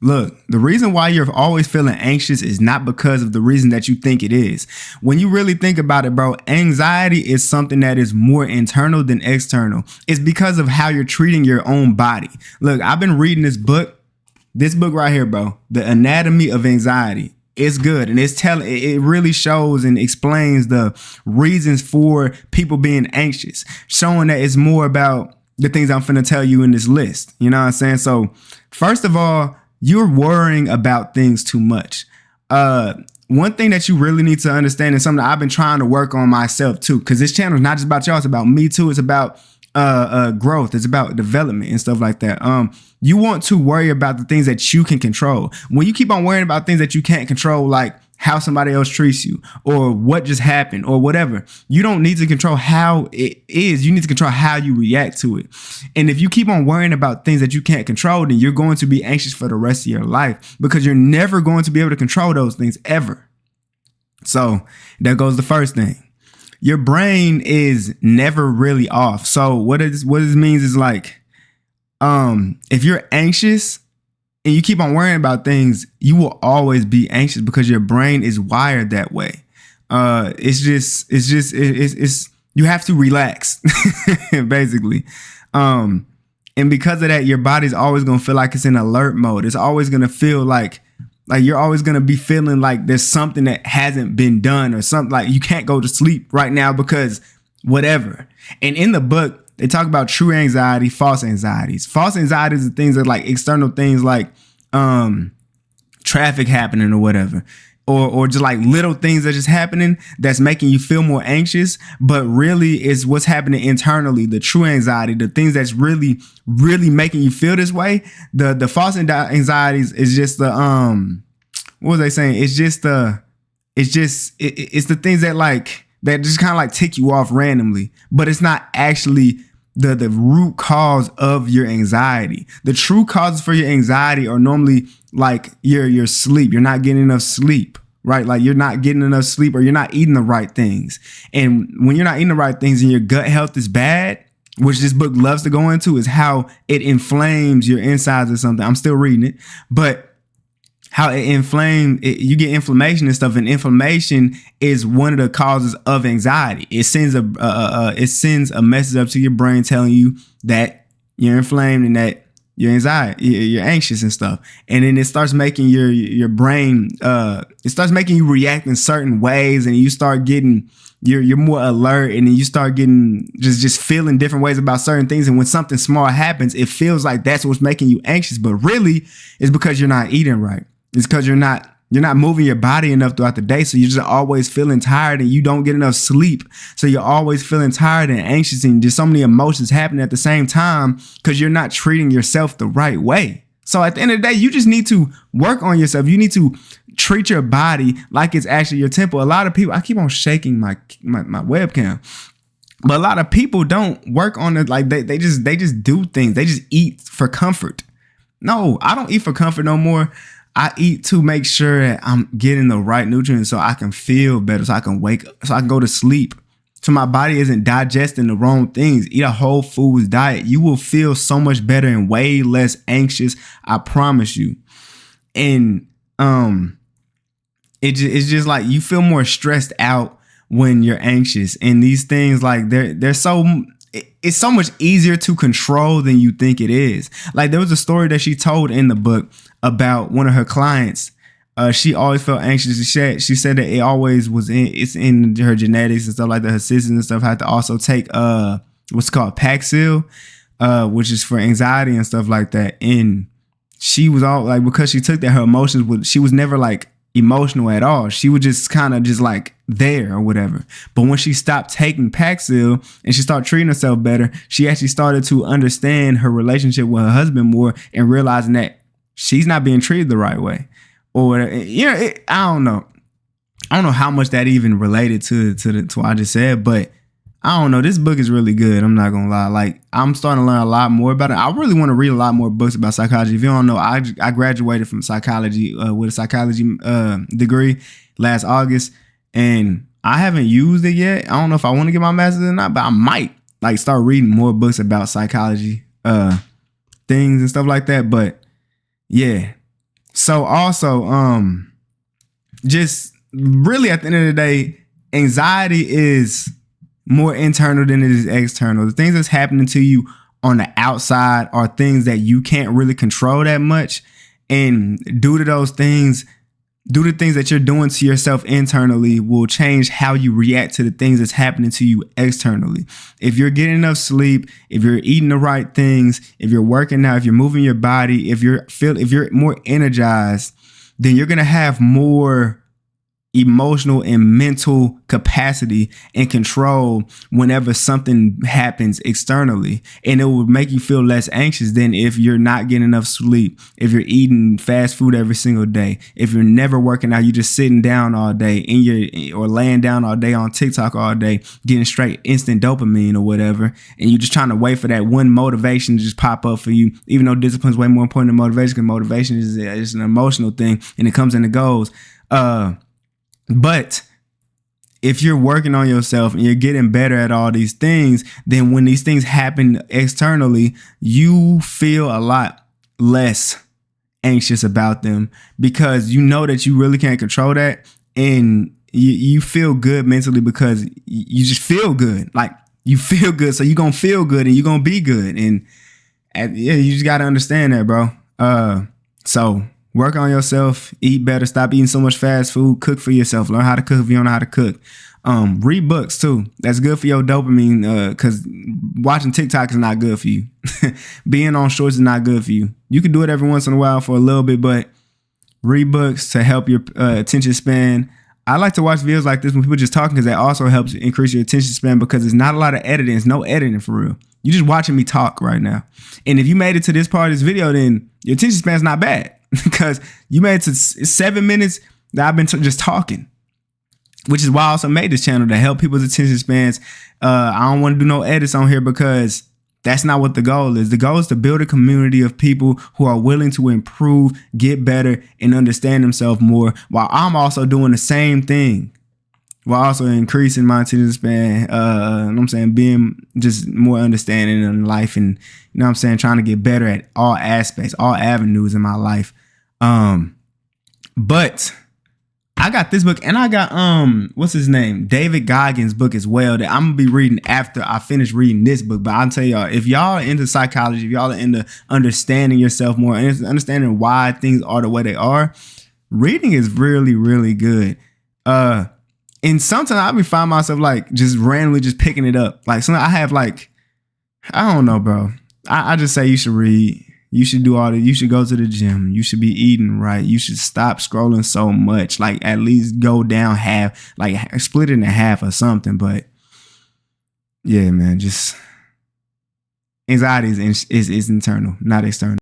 Look, the reason why you're always feeling anxious is not because of the reason that you think it is. When you really think about it, bro, anxiety is something that is more internal than external. It's because of how you're treating your own body. Look, I've been reading this book right here, bro, The Anatomy of Anxiety. It's good, and it really shows and explains the reasons for people being anxious, showing that it's more about the things I'm finna tell you in this list. You know what I'm saying? So first of all, you're worrying about things too much. One thing that you really need to understand, and something that I've been trying to work on myself too, because this channel is not just about y'all, it's about me too. It's about growth. It's about development and stuff like that. You want to worry about the things that you can control. When you keep on worrying about things that you can't control, like how somebody else treats you or what just happened or whatever, you don't need to control how it is. You need to control how you react to it. And if you keep on worrying about things that you can't control, then you're going to be anxious for the rest of your life because you're never going to be able to control those things ever. So there goes the first thing. Your brain is never really off. So what this means is like, if you're anxious and you keep on worrying about things, you will always be anxious because your brain is wired that way. It's you have to relax, basically. And because of that, your body's always going to feel like it's in alert mode. It's always going to feel like you're always going to be feeling like there's something that hasn't been done or something, like you can't go to sleep right now because whatever. And in the book, they talk about true anxiety, false anxieties. False anxieties are things that like external things like traffic happening or whatever, or just like little things that just happening that's making you feel more anxious. But really, it's what's happening internally. The true anxiety, the things that's really, really making you feel this way. The false anxieties is just the what was they saying? It's the things that like that just kind of like tick you off randomly, but it's not actually the root cause of your anxiety. The true causes for your anxiety are normally like your sleep. You're not getting enough sleep, right? Like you're not getting enough sleep or you're not eating the right things. And when you're not eating the right things and your gut health is bad, which this book loves to go into, is how it inflames your insides or something. I'm still reading it, but how it inflames, you get inflammation and stuff, and inflammation is one of the causes of anxiety. It sends a message up to your brain telling you that you're inflamed and that you're anxious and stuff, and then it starts making your brain, it starts making you react in certain ways, and you start getting you're more alert, and then you start getting just feeling different ways about certain things. And when something small happens, it feels like that's what's making you anxious, but really it's because you're not eating right. It's because you're not moving your body enough throughout the day. So you're just always feeling tired and you don't get enough sleep. So you're always feeling tired and anxious and just so many emotions happening at the same time because you're not treating yourself the right way. So at the end of the day, you just need to work on yourself. You need to treat your body like it's actually your temple. A lot of people, I keep on shaking my webcam, but a lot of people don't work on it. Like they just do things. They just eat for comfort. No, I don't eat for comfort no more. I eat to make sure that I'm getting the right nutrients so I can feel better, so I can so I can go to sleep, so my body isn't digesting the wrong things. Eat a whole foods diet. You will feel so much better and way less anxious. I promise you. And it's just like you feel more stressed out when you're anxious. And these things, like it's so much easier to control than you think it is. Like there was a story that she told in the book about one of her clients. She always felt anxious. She said that it always was it's in her genetics and stuff like that. Her sisters and stuff had to also take what's called Paxil, which is for anxiety and stuff like that. And she was all like, because she took that, her emotions she was never like emotional at all. She was just kind of just like there or whatever. But when she stopped taking Paxil and she started treating herself better, she actually started to understand her relationship with her husband more and realizing that she's not being treated the right way. Or I don't know how much that even related to what I just said, but I don't know. This book is really good. I'm not gonna lie. Like I'm starting to learn a lot more about it. I really want to read a lot more books about psychology. If you don't know, I graduated from psychology with a psychology degree last August, and I haven't used it yet. I don't know if I want to get my master's or not, but I might like start reading more books about psychology things and stuff like that. But yeah, So also, just really at the end of the day, anxiety is more internal than it is external. The things that's happening to you on the outside are things that you can't really control that much. And due to those things, due to things that you're doing to yourself internally will change how you react to the things that's happening to you externally. If you're getting enough sleep, if you're eating the right things, if you're working out, if you're moving your body, if you're more energized, then you're going to have more emotional and mental capacity and control whenever something happens externally, and it will make you feel less anxious than if you're not getting enough sleep, if you're eating fast food every single day, if you're never working out, you're just sitting down all day or laying down all day on TikTok all day, getting straight instant dopamine or whatever, and you're just trying to wait for that one motivation to just pop up for you, even though discipline is way more important than motivation, because motivation is an emotional thing and it comes and it goes. But if you're working on yourself and you're getting better at all these things, then when these things happen externally, you feel a lot less anxious about them, because you know that you really can't control that, and you feel good mentally because you just feel good. Like, you feel good, so you're going to feel good and you're going to be good. And yeah, you just got to understand that, bro. So work on yourself, eat better, stop eating so much fast food, cook for yourself, learn how to cook if you don't know how to cook. Read books too. That's good for your dopamine, because watching TikTok is not good for you. Being on shorts is not good for you. You can do it every once in a while for a little bit, but read books to help your attention span. I like to watch videos like this when people just talking, because that also helps increase your attention span, because there's not a lot of editing. It's no editing for real. You're just watching me talk right now. And if you made it to this part of this video, then your attention span's not bad, because you made it to 7 minutes that I've been just talking, which is why I also made this channel, to help people's attention spans. I don't want to do no edits on here, because that's not what the goal is. The goal is to build a community of people who are willing to improve, get better, and understand themselves more, while I'm also doing the same thing, while also increasing my attention span. You know what I'm saying? Being just more understanding in life, and you know what I'm saying, trying to get better at all aspects, all avenues in my life. But I got this book, and I got what's his name, David Goggins' book as well, that I'm gonna be reading after I finish reading this book. But I'll tell y'all, if y'all are into psychology, if y'all are into understanding yourself more and understanding why things are the way they are, reading is really, really good. And sometimes I be find myself like just randomly just picking it up. Like, sometimes I have like, I don't know, bro. I just say you should read. You should do all that. You should go to the gym. You should be eating right. You should stop scrolling so much. Like, at least go down half, like split it in half or something. But yeah, man, just anxiety is internal, not external.